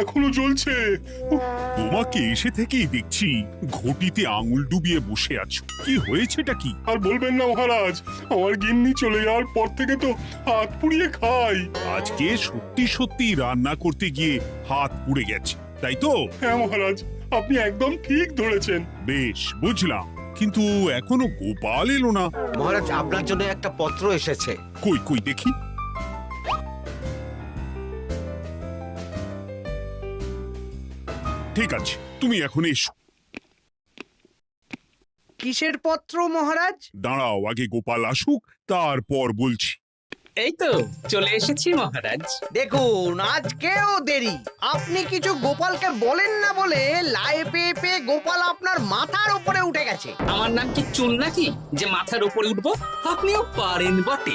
এখনো জ্বলছে। তোমাকে এসে থেকেই দেখছি ঘটিতে আঙুল ডুবিয়ে বসে আছো। কি হয়েছেটা কি? আর বলবেন না মহারাজ, আমার গিন্নি চলে যাওয়ার পর থেকে তো হাত পুড়িয়ে খাই। আজকে সত্যি সত্যি রান্না করতে গিয়ে হাত পুড়ে গেছে, তাই তো? হ্যাঁ মহারাজ, আপনি একদম ঠিক ধরেছেন। বেশ, বুঝলাম, কিন্তু এখনো গোপাল এলো না। মহারাজ, আপনার জন্য একটা পত্র এসেছে। কই কই দেখি। ঠিক আছে, তুমি এখন এসো। কিসের পত্র মহারাজ? দাঁড়াও, আগে গোপাল আসুক, তারপর বলছি। এই তো চলে এসেছি মহারাজ। দেখুন, আজকেও দেরি। আপনি কিছু গোপালকে বলেন না বলে লাই পেয়ে পেয়ে গোপাল আপনার মাথার উপরে উঠে গেছে। আমার নাম কি চুল নাকি যে মাথার উপরে উঠবো? আপনিও পারেন বটে।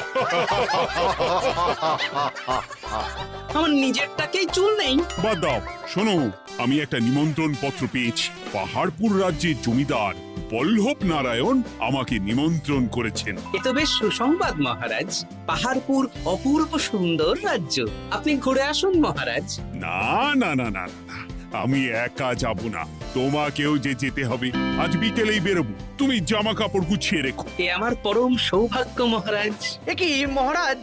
আমার নিজেরটাকেই চুল নেই। বাদ দাও, শোনো, আমি একটা নিমন্ত্রণ পত্র পেয়েছি। পাহাড়পুর রাজ্যের জমিদার বল্লভ নারায়ণ আমাকে নিমন্ত্রণ করেছেন। এ তো বেশ সুসংবাদ মহারাজ। পাহাড়পুর অপূর্ব সুন্দর রাজ্য, আপনি ঘুরে আসুন মহারাজ। না না না না না, আমি একা যাব না, তোমাকেও যে যেতে হবে। আজ বিকেলেই বেরোবো, তুমি জামা কাপড় গুছিয়ে রেখো। এ আমার পরম সৌভাগ্য মহারাজ। এ কি মহারাজ,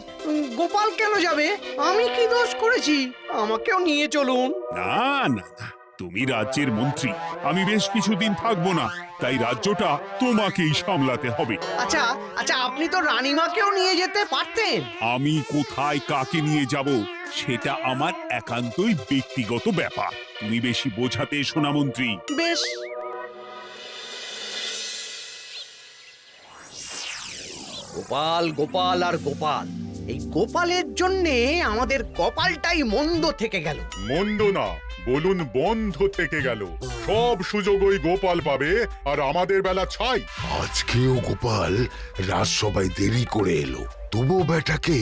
গোপাল কেন যাবে? আমি কি দোষ করেছি? আমাকেও নিয়ে চলুন। না না না, তুমি রাজ্যের মন্ত্রী, আমি বেশ কিছুদিন থাকবো না, তাই রাজ্যটা তোমাকেই সামলাতে হবে। আচ্ছা আচ্ছা, আপনি তো রানীমাকেও নিয়ে যেতে পারতেন। আমি কোথায় কাকে নিয়ে যাব সেটা আমার একান্তই ব্যক্তিগত ব্যাপার। তুমি বেশি বোঝাতে এসো না মন্ত্রী। বেশ। গোপাল গোপাল আর গোপাল, এই গোপালের জন্যে আমাদের কপালটাই মন্দ থেকে গেল। মন্দ না, বলুন বন্ধ থেকে গেল। সব সুযোগ ওই গোপাল পাবে, আর আমাদের বেলা ছাই। আজকেও গোপাল রাজসভায় দেরি করে এলো, তবুও বেটাকে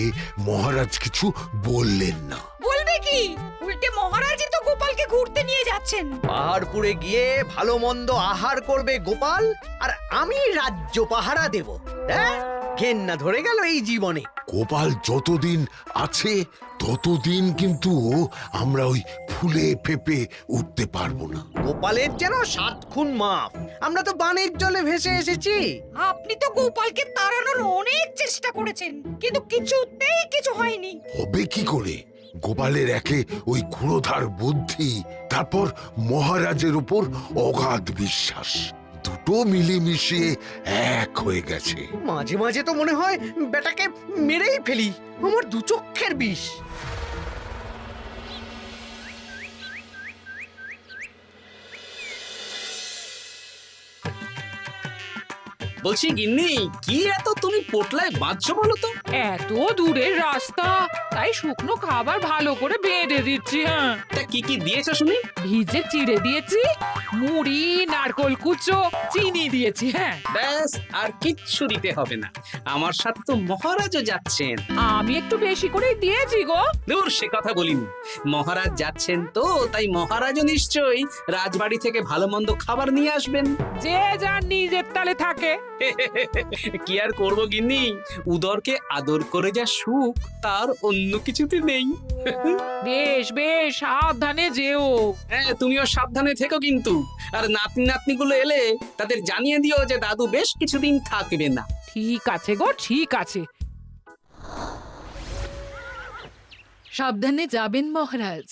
মহারাজ কিছু বললেন না। বলবে কি? উল্টে মহারাজই তো গোপালকে ঘুরতে নিয়ে যাচ্ছেন। পাহাড়পুরে গিয়ে ভালো মন্দ আহার করবে গোপাল, আর আমি রাজ্য পাহারা দেব। ঘেন্না ধরে গেল এই জীবনে। গোপাল যতদিন আছে ততদিন কিন্তু আমরা ওই ফুলে ফেপে উঠতে পারবো না। গোপালের যেন 7 খুন মাপ। আমরা তো বানের জলে ভেসে এসেছি। আপনি তো গোপালকে তাড়ানোর অনেক চেষ্টা করেছেন, কিন্তু কিছুতেই কিছু হয়নি। হবে কি করে? গোপালের একে ওই ক্ষুরোধার বুদ্ধি, তারপর মহারাজের উপর অগাধ বিশ্বাস, দুটো মিলেমিশে এক হয়ে গেছে। মাঝে মাঝে তো মনে হয় বেটাকে মেরেই ফেলি। আমার দু চক্ষের বিষ। বলছি গিন্নি, কি এত তুমি পোটলায় বাঁধছো বলো তো? এত দূরের রাস্তা, তাই শুকনো খাবার ভালো করে বেঁধে দিচ্ছি। হ্যাঁ, তা কি কি দিয়েছো শুনি? ভিজে চিড়ে দিয়েছি, মুড়ি, নারকোল কুচো, চিনি দিয়েছি। হ্যাঁ, ব্যাস, আর কিচ্ছু দিতে হবে না। আমার সাথে তো মহারাজও যাচ্ছেন। আমি একটু বেশি করে দিয়েছি গো। দূর, সে কথা বলিনি। মহারাজ যাচ্ছেন তো, তাই মহারাজও নিশ্চয়ই রাজবাড়ি থেকে ভালো মন্দ খাবার নিয়ে আসবেন। যে যার নিজের তালে থাকে। কি আর করবো গিন্নি, উদরকে আদর করে যা সুখ তার অন্য কিছুতে নেই। বেশ বেশ, সাবধানে যেও। হ্যাঁ, তুমিও সাবধানে থেকো কিন্তু। আর নাতনি নাতনিগুলো এলে তাদের জানিয়ে দিও যে দাদু বেশ কিছুদিন থাকবে না। ঠিক আছে গো, ঠিক আছে। সাবধানে যাবেন মহারাজ।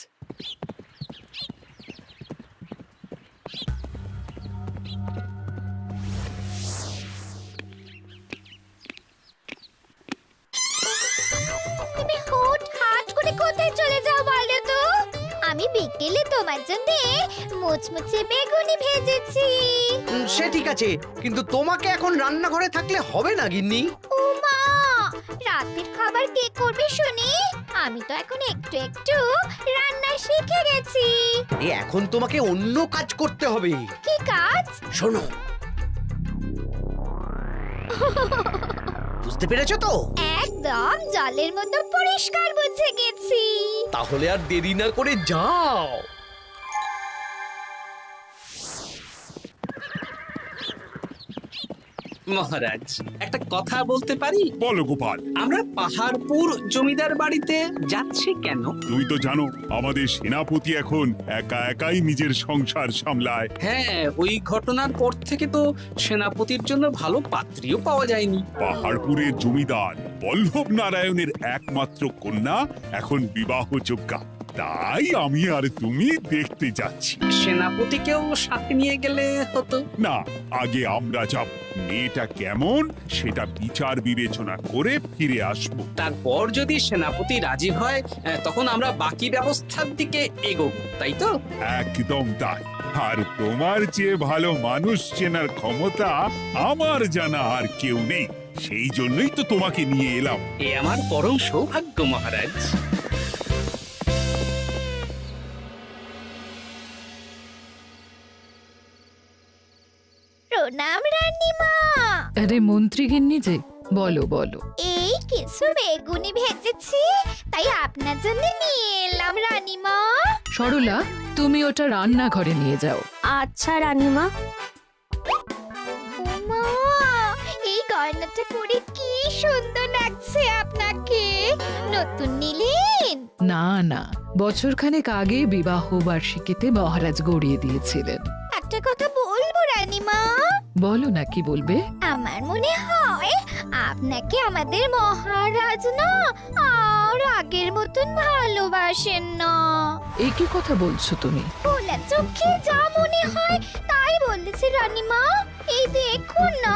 তুমি হুটহাট করে কোথায় চলে যাও বলো তো? আমি বিকেলে তোমার জন্য মুচমুচে বেগুনি ভেজেছি। সে ঠিক আছে, কিন্তু তোমাকে এখন রান্নাঘরে থাকলে হবে না গিন্নি। ও মা, রাতের খাবার কে করবে শুনি? আমি তো এখন একটু একটু রান্না শিখে গেছি। এখন তোমাকে অন্য কাজ করতে হবে। কি কাজ? শোনো, বুঝতে পেরেছো তো? একদম জলের মতো পরিষ্কার বুঝে গেছি। তাহলে আর দেরি না করে যাও। মহারাজ একটা কথা বলতে পারি? বলো গোপাল। আমরা পাহাড়পুর জমিদার বাড়িতে যাচ্ছি কেন? তুমি তো জানো আমাদের সেনাপতি এখন একা একাই নিজের সংসার সামলায়। হ্যাঁ, ওই ঘটনার পর থেকে তো সেনাপতির জন্য ভালো পাত্রীও পাওয়া যায়নি। পাহাড়পুরের জমিদার বল্লভ নারায়ণের একমাত্র কন্যা এখন বিবাহযোগ্যা, তাই আমি আর তুমি দেখতে যাচ্ছি। সেনাপতিকেও সাথে নিয়ে গেলে হতো। না, আগে আমরা যাব, মেয়েটা কেমন সেটা বিচার বিবেচনা করে ফিরে আসব। তারপর যদি সেনাপতি রাজি হয় তখন আমরা বাকি ব্যবস্থার দিকে এগোবো, তাই তো? একদম তাই। আর তোমার চেয়ে ভালো মানুষ চেনার ক্ষমতা আমার জানা আর কেউ নেই, সেই জন্যই তো তোমাকে নিয়ে এলাম। এ আমার পরম সৌভাগ্য মহারাজ। প্রণাম রানীমা। আরে মন্ত্রী গিন্নি যে, বলো বলো। এই কিছু বেগুনি ভেজেছি, তাই আপনার জন্য নিয়ে এলাম রানীমা। সরলা, তুমি ওটা রান্নাঘরে নিয়ে যাও। আচ্ছা রানীমা। মা, এই গয়নাটা পরে কি সুন্দর লাগছে আপনাকে। নতুন নিলেন? না না, বছরখানেক আগে বিবাহ বার্ষিকীতে মহারাজ গড়িয়ে দিয়েছিলেন। একটা কথা বলবো রানীমা? বলো না, কি বলবে? আমার মনে হয় আপনাকে আমাদের মহারাজ না আর আগের মতন ভালোবাসেন না। এই কি কথা বলছো তুমি? খোলা চোখে যা মনে হয় তাই বলেছে রানীমা। এই দেখুন না,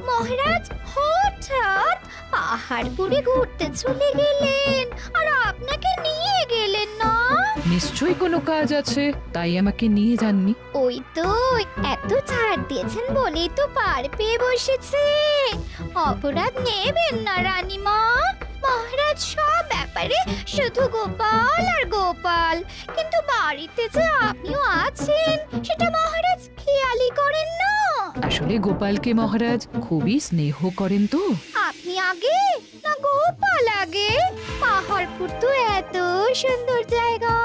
মহারাজ হঠাৎ পাহাড়পুরে ঘুরতে চলে গেলেন আর আপনাকে নিয়ে গেলেন না। নিশ্চয়ই কোনো কাজ আছে, তাই আমাকে নিয়ে যাননি। ওই তো, এত ছাড় দিয়েছেন বলেই তো পার পেয়ে বসেছে। অপরাধ নেবেন না রানীমা। মহারাজ সব ব্যাপারে শুধু গোপাল আর গোপাল, কিন্তু বাড়িতে যে আপনিও আছেন সেটা মহারাজ খেয়ালই করেন না। আসলে গোপালকে মহারাজ খুবই স্নেহ করেন তো। আপনি আগে না গোপাল আগে? পাহাড়পুর তো এত সুন্দর জায়গা,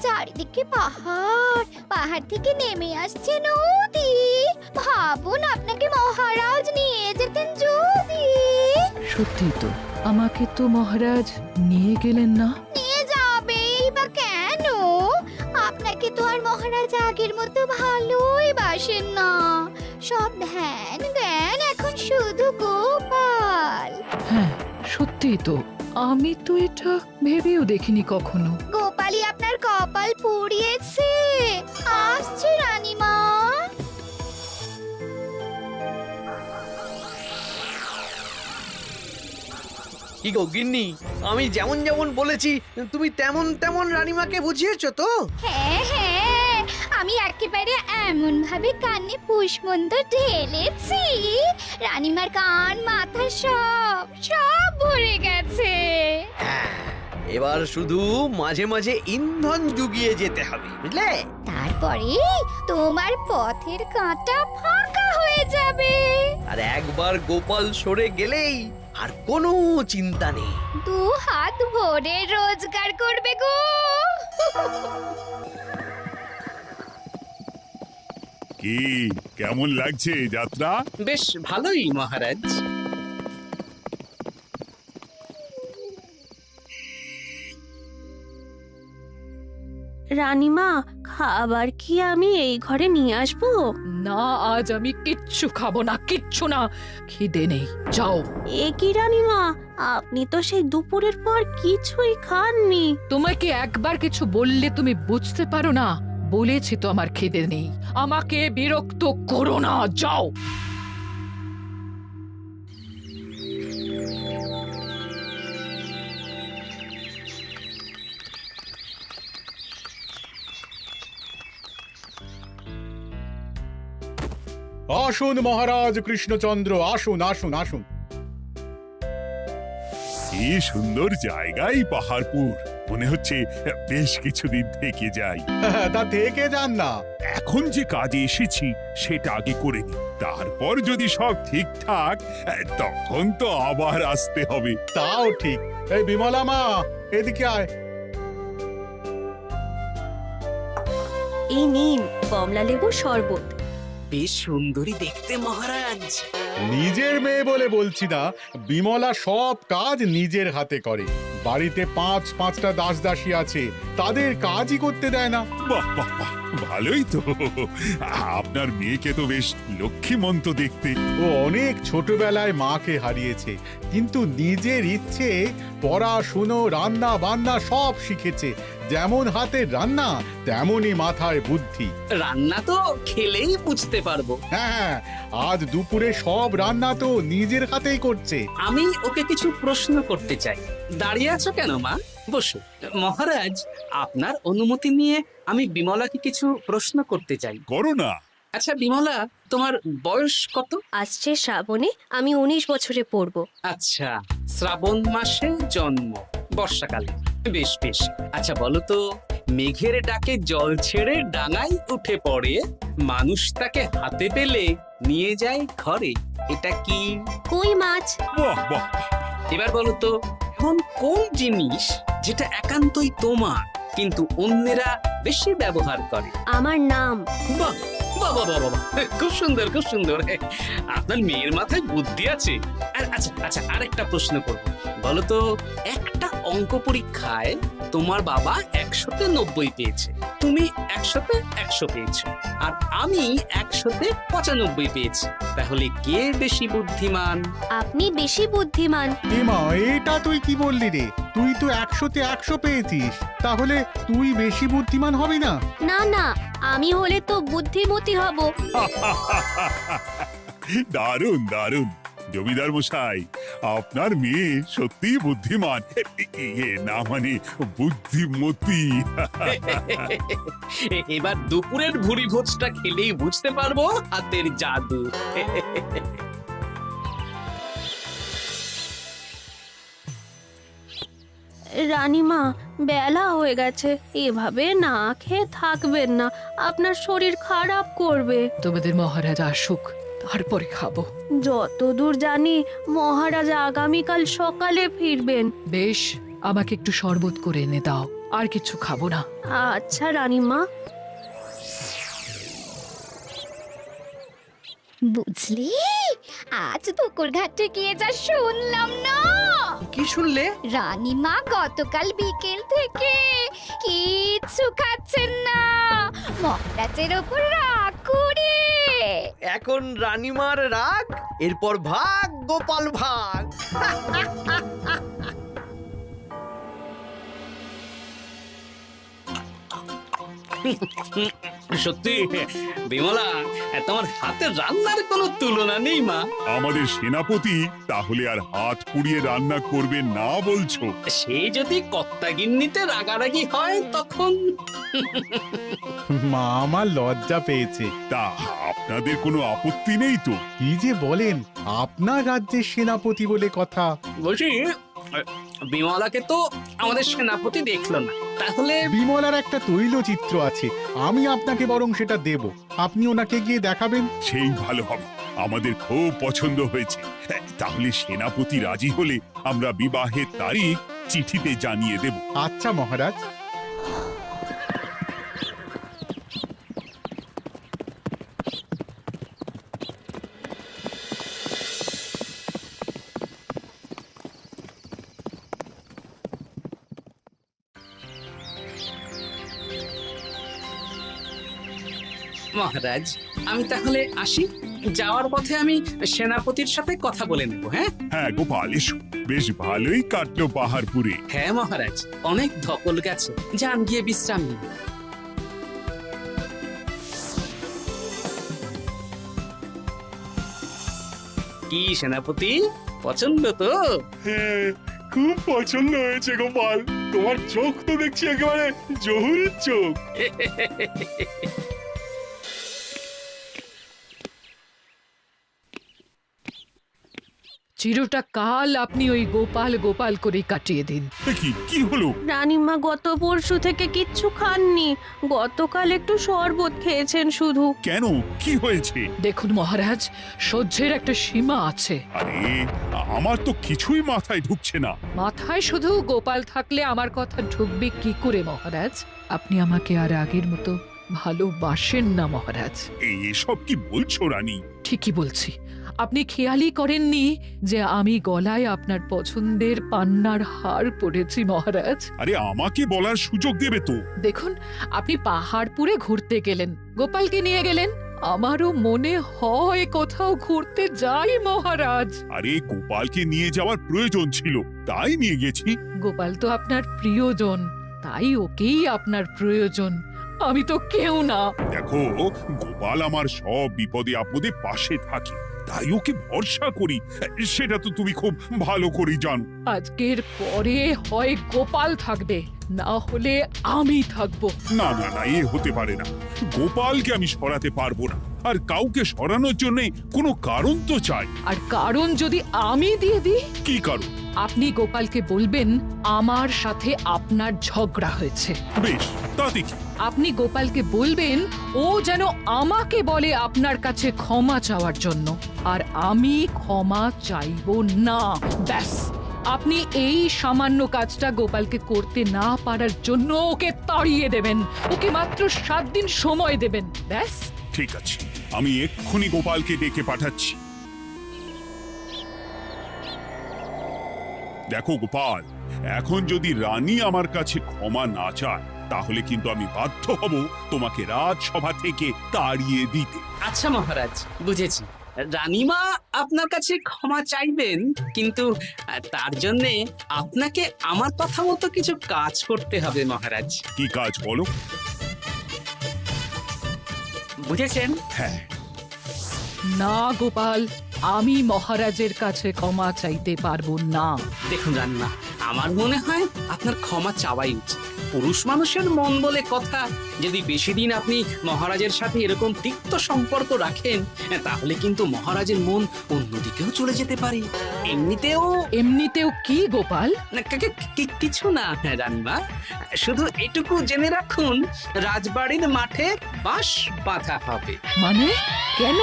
চারিদিকে পাহাড়, পাহাড় থেকে নেমে আসছে নদী। ভাবুন আপনাকে মহারাজ নিয়ে যেতেন যদি। সত্যি তো, আমাকে তো মহারাজ নিয়ে গেলেন না। নিয়ে যাবেই বা কেন? আপনাকে তো আর মহারাজ আগের মতো ভালোই বাসেন না। সব ধ্যান জ্ঞান এখন শুধু গোপাল। হ্যাঁ সত্যি তো, আমি তো এটা ভেবেও দেখিনি কখনো। গোপালই আপনার কপাল পুড়িয়েছে। আসছে রানীমা। কি গো গিন্নি, আমি যেমন যেমন বলেছি তুমি তেমন তেমন রানীমাকে বুঝিয়েছো তো? হ্যাঁ হ্যাঁ, আমি একেবারে এমন ভাবে কানে পুষ্পমন্ত ঢেলেছি, রানীমার কান মাথা সব সব ভরে গেছে। এবার শুধু মাঝে মাঝে ইন্ধন জুগিয়ে যেতে হবে, বুঝলে? তারপরে তোমার পথের কাঁটা ফাঁকা হয়ে যাবে। আর একবার গোপাল সরে গেলেই আর কোনো চিন্তা নেই। দু হাত ভরে রোজগার করবে গো। কি কেমন লাগছে যাত্রা? বেশ ভালোই মহারাজ। রানীমা, খাবার কি আমি এই ঘরে নিয়ে আসবো? না, আজ আমি কিচ্ছু খাবো না, কিচ্ছু না, খিদে নেই, যাও। এ কি রানীমা, আপনি তো সেই দুপুরের পর কিছুই খাননি। তোমাকে একবার কিছু বললে তুমি বুঝতে পারো না? বলেছি তো আমার খিদে নেই, আমাকে বিরক্ত করো না, যাও। আসুন মহারাজ কৃষ্ণচন্দ্র, আসুন আসুন আসুন। কি সুন্দর জায়গায় পাহাড়পুর, মনে হচ্ছে বেশ কিছুদিন থেকে যাই। তা থেকে যান না। এখন যে কাজে এসেছি সেটা আগে করে নি, তারপর যদি সব ঠিকঠাক তখন তো আবার আসতে হবে। তাও ঠিক। এই বিমলা মা, এদিকে আয়। এই নিন কমলা লেবুর শরবত। বেশ সুন্দরী দেখতে মহারাজ। নিজের মেয়ে বলে বলছি না, বিমলা সব কাজ নিজের হাতে করে। বাড়িতে পাঁচটা দাস দাসী আছে, তাদের কাজই করতে দেয় না। বাহ বাহ বাহ, ভালোই তো। আপনার মেয়েকে তো বেশ লক্ষ্মীমন্ত দেখতে। ও অনেক ছোটবেলায় মাকে হারিয়েছে, কিন্তু নিজের ইচ্ছে পড়াশুনো রান্না বান্না সব শিখেছে। যেমন হাতের রান্না তেমনই মাথায় বুদ্ধি। রান্না তো খেলেই বুঝতে পারবো। হ্যাঁ, আজ দুপুরে সব রান্না তো নিজের হাতেই করছে। আমি ওকে কিছু প্রশ্ন করতে চাই। দাঁড়িয়ে আছো কেন মা? বসো। মহারাজ, আপনার অনুমতি নিয়ে আমি বিমলাকে কিছু প্রশ্ন করতে চাই। করো না। আচ্ছা বিমলা, তোমার বয়স কত? আসছে শ্রাবণে আমি 19 বছরে পড়বো। আচ্ছা, শ্রাবণ মাসে জন্ম, বর্ষাকালে। বেশ বেশ। আচ্ছা বলো তো, মেঘের ডাকে জল ছেড়ে ডাঙায় উঠে পড়ে, মানুষ তাকে হাতে পেলে নিয়ে যায় ঘরে, এটা কি? কই মাছ। বাহ বাহ। এবার বলো তো, এমন কোন জিনিস যেটা একান্তই তোমার কিন্তু অন্যেরা বেশি ব্যবহার করে? আমার নাম। বাহ বাহ বাহ বাহ বাহ, খুব সুন্দর খুব সুন্দর। আপনার মেয়ের মাথায় বুদ্ধি আছে। আচ্ছা আচ্ছা, আরেকটা প্রশ্ন করব। বলো তো, একটা অঙ্ক পরীক্ষায় তোমার বাবা 100-তে 90 পেয়েছে, তুমি 100-তে 100 পেয়েছো, আর আমি 100-তে 95 পেয়েছি। তাহলে কে বেশি বুদ্ধিমান? আপনি বেশি বুদ্ধিমান। এমা, এটা তুই কি বললি রে? তুই তো 100-তে 100 পেয়েছিস, তাহলে তুই বেশি বুদ্ধিমান হবি না? না না, আমি হলে তো বুদ্ধিমতী হব। দারুণ দারুণ। জমিদার মশাই, আপনার মেয়ে সত্যি বুদ্ধিমান, না মানে বুদ্ধিমতী। এবার দুপুরের ভুরি ভোজটা খেলেই বুঝতে পারবো হাতের জাদু। রানীমা, বেলা হয়ে গেছে, এভাবে না খেয়ে থাকবেন না, আপনার শরীর খারাপ করবে। তোমাদের মহারাজ আসুক, তারপরে খাবো। যতদূর জানি মহারাজ আগামীকাল সকালে ফিরবেন। বেশ, আমাকে একটু শরবত করে এনে দাও, আর কিছু খাবো না। আচ্ছা রানীমা। বুঝলি, আজ পুকুর ঘাটে গিয়ে যা শুনলাম না। কি শুনলে? রানীমা গতকাল বিকেল থেকে কিচ্ছু খাচ্ছেন না, মহারাজের ওপর রাগ করে। এখন রানীমার রাগ, এরপর ভাগ গোপাল ভাগ। সত্যি বিমলা, তোমার হাতের রান্নার কোনো তুলনা নেই মা। আমাদের সেনাপতি তাহলে আর হাত পুড়িয়ে রান্না করবে না বলছো? সে যদি কর্তাগিন্নিতে রাগারাগি হয় তখন। মা আমার লজ্জা পেয়েছে। তা আপনাদের কোনো আপত্তি নেই তো? কি যে বলেন, আপনার রাজ্যের সেনাপতি বলে কথা। বলছি, বিমলাকে তো আমাদের সেনাপতি দেখলো না, তাহলে? বিমলার একটা তৈলচিত্র আছে, আমি আপনাকে বরং সেটা দেব, আপনি ওনাকে গিয়ে দেখাবেন। সেই ভালো হবে, আমাদের খুব পছন্দ হয়েছে। তাহলে সেনাপতি রাজি হলে আমরা বিবাহের তারিখ চিঠিতে জানিয়ে দেব। আচ্ছা মহারাজ। মহারাজ, আমি তাহলে আসি। যাওয়ার পথে আমি সেনাপতির সাথে কথা বলে নেব। হ্যাঁ হ্যাঁ গোপাল, এসো। বেশ ভালোই কাটলো পাহাড়পুরে। হ্যাঁ মহারাজ, অনেক ধকল গেছে, যান গিয়ে বিশ্রাম নিন। কি সেনাপতি, পছন্দ তো? হ্যাঁ, খুব পছন্দ হয়েছে গোপাল। তোমার চোখ তো দেখছি একেবারে জহুরির চোখ। চিরটা কাল আপনি ওই গোপাল গোপাল করে কাটিয়ে দিন। কি হলো? রানীমা গত পরশু থেকে কিচ্ছু খাননি, গতকাল একটু শরবত খেয়েছেন শুধু। কেন, কি হয়েছে? দেখুন মহারাজ, সহ্যের একটা সীমা আছে। আরে, আমার তো কিছুই মাথায় ঢুকছে না। মাথায় শুধু গোপাল থাকলে আমার কথা ঢুকবে কি করে মহারাজ? আপনি আমাকে আর আগের মতো ভালোবাসেন না মহারাজ। এসব কি বলছো রানী? ঠিকই বলছি। আপনি খেয়ালই করেননি যে আমি গলায় আপনার পছন্দের পান্নার হার পরেছি মহারাজ। আরে আমাকে বলার সুযোগ দেবে তো। দেখুন, আপনি পাহাড়পুরে ঘুরতে গেলেন, গোপালকে নিয়ে গেলেন। আমারও মনে হয় কোথাও ঘুরতে যাই মহারাজ। আরে গোপালকে নিয়ে যাওয়ার প্রয়োজন ছিল, তাই নিয়ে গেছি। গোপাল তো আপনার প্রিয়জন, তাই ওকেই আপনার প্রয়োজন। আমি তো কেউ না। দেখো, গোপাল আমার সব বিপদে আপদে পাশে থাকে, তাই ওকে ভরসা করি। সেটা তো তুমি খুব ভালো করে জানো। আজকের পরে হয় গোপাল থাকবে, না হলে আমি থাকবো। না না না, এ হতে পারে না। গোপালকে আমি সরাতে পারবো না, আর কাউকে সরানোর জন্য কোনো কারণ তো চাই। আর কারণ যদি আমি দিয়ে দিই? কি কারণ? আপনি গোপালকে বলবেন আমার সাথে আপনার ঝগড়া হয়েছে। বেশ, তাতে কি? আপনি গোপালকে বলবেন ও যেন আমাকে বলে আপনার কাছে ক্ষমা চাওয়ার জন্য, আর আমি ক্ষমা চাইবো না। ব্যাস, আপনি এই সামান্য কাজটা গোপালকে করতে না পারার জন্য ওকে তাড়িয়ে দেবেন। ওকে মাত্র 7 দিন সময় দেবেন। ব্যাস। ঠিক আছে, আমি এক্ষুনি গোপালকে ডেকে পাঠাচ্ছি। দেখো গোপাল, এখন যদি রানী আমার কাছে ক্ষমা না চায়, তাহলে কিন্তু আমি বাধ্য হব তোমাকে রাজসভা থেকে তাড়িয়ে দিতে। আচ্ছা মহারাজ, বুঝেছি। রানীমা আপনার কাছে ক্ষমা চাইবেন, কিন্তু তার জন্যে আপনাকে আমার কথা মতো কিছু কাজ করতে হবে মহারাজ। কি কাজ বলো? বুঝেছেন? হ্যাঁ। না গোপাল, আমি মহারাজের কাছে ক্ষমা চাইতে পারবো না। দেখুন রানীমা, আমার মনে হয় আপনার ক্ষমা চাওয়াই উচিত। পুরুষ মানুষের মন বলে কথা, যদি বেশি দিন আপনি মহারাজের সাথে এরকম তিক্ত সম্পর্ক রাখেন, তাহলে কিন্তু মহারাজের মন অন্যদিকেও চলে যেতে পারে। এমনিতেও কি গোপাল? কিছু না রানীমা, শুধু এটুকু জেনে রাখুন, রাজবাড়ির মাঠে বাঁশ বাঁধা হবে। মানে কেন?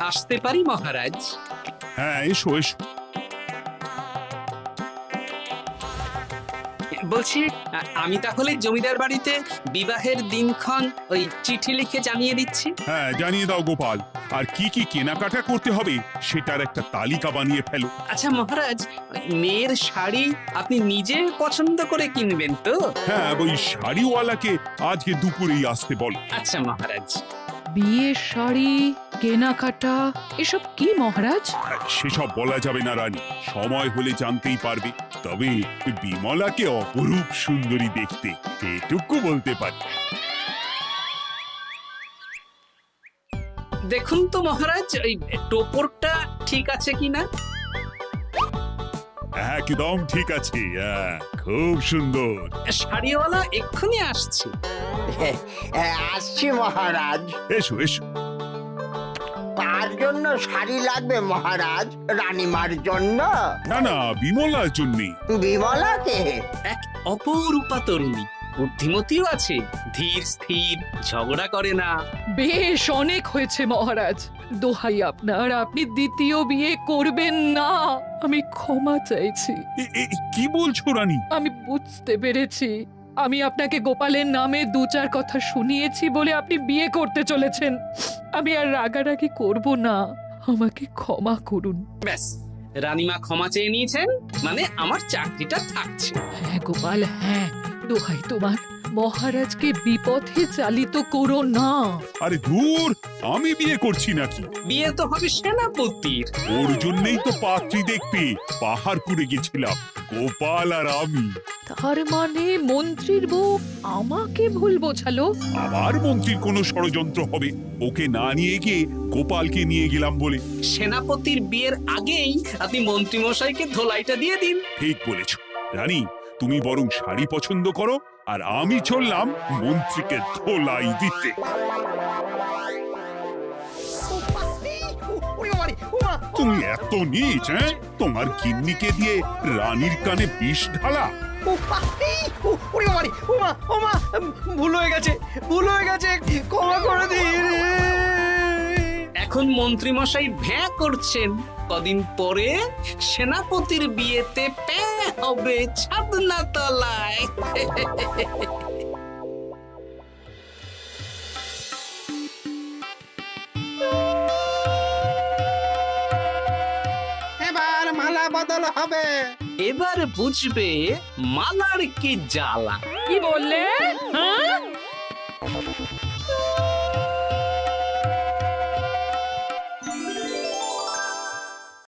আসতে পারি মহারাজ? হ্যাঁ, এসো এসো। বলছি, আমি তাহলে জমিদার বাড়িতে বিবাহের দিনক্ষণ ওই চিঠি লিখে জানিয়ে দিচ্ছি। হ্যাঁ, জানিয়ে দাও গোপাল। আর কি কি কেনাকাটা করতে হবে সেটার একটা তালিকা বানিয়ে ফেলো। আচ্ছা মহারাজ, মেয়ের শাড়ি আপনি নিজে পছন্দ করে কিনবেন তো? হ্যাঁ, ওই শাড়িওয়ালাকে আজকে দুপুরেই আসতে বলো। আচ্ছা মহারাজ। বিয়ের শাড়ি, কেনাকাটা, এসব কি মহারাজ? সেসব বলা যাবে না রানী, সময় হলে জানতেই পারবে। তবে বিমলাকে অপরূপ সুন্দরী দেখতে, এটুকু বলতে পারি। দেখুন তো মহারাজ, ওই টোপরটা ঠিক আছে কিনা? একদম ঠিক আছে, খুব সুন্দর। শাড়িওয়ালা এক্ষুনি আসছে। আসছি মহারাজ। এসো এসো। কার জন্য শাড়ি লাগবে মহারাজ? রানীমার জন্য? না না, বিমলার জন্যে। বিমলাকে? এক অপরূপা তরুণী, বুদ্ধিমতীও আছে, ধীর স্থির, ঝগড়া করে না। বেশ, অনেক হয়েছে মহারাজ। দোহাই আপনার, আপনি দ্বিতীয় বিয়ে করবেন না। আমি ক্ষমা চাইছি। কি বলছো রানী? আমি বুঝতে পেরেছি, আমি আপনাকে গোপালের নামে 2-4 কথা শুনিয়েছি বলে আপনি বিয়ে করতে চলেছেন। আমি আর রাগারাগি করব না, আমাকে ক্ষমা করুন। ব্যাস, রানীমা ক্ষমা চেয়ে নিয়েছেন, মানে আমার চাকরিটা থাকছে। হ্যাঁ গোপাল, হ্যাঁ, দোহাই তোমার, মহারাজকে বিপথে চালিত করো না। আরে ধুর, আমি বিয়ে করছি নাকি? বিয়ে তো হবে সেনাপতির। ওর জন্যই তো পাত্রী দেখতে পাহাড়পুরে গেছিলাম, গোপাল আর আমি। তার মানে মন্ত্রীর বউ আমাকে ভুল বোঝালো? আবার মন্ত্রীর কোনো ষড়যন্ত্র হবে, ওকে না নিয়ে গিয়ে গোপালকে নিয়ে গেলাম বলে। সেনাপতির বিয়ের আগেই আপনি মন্ত্রী মশাইকে ধোলাইটা দিয়ে দিন। ঠিক বলেছ রানী, তুমি বরং শাড়ি পছন্দ করো, আর আমি চললাম মন্ত্রীকে ধোলাই দিতে। তুমি এত নীচ, তোমার গিন্নিকে দিয়ে রানীর কানে বিষ ঢালা? ভুল হয়ে গেছে, ক্ষমা করে দিন। এখন মন্ত্রীমশাই ভ্যাঁ করছেন, কদিন পরে সেনাপতির বিয়েতে প্যাঁ হবে ছাদনা তলায়। এবার মালা বদল হবে। এবার বুঝবে মালার কি জ্বালা। কি বললে? হ্যাঁ?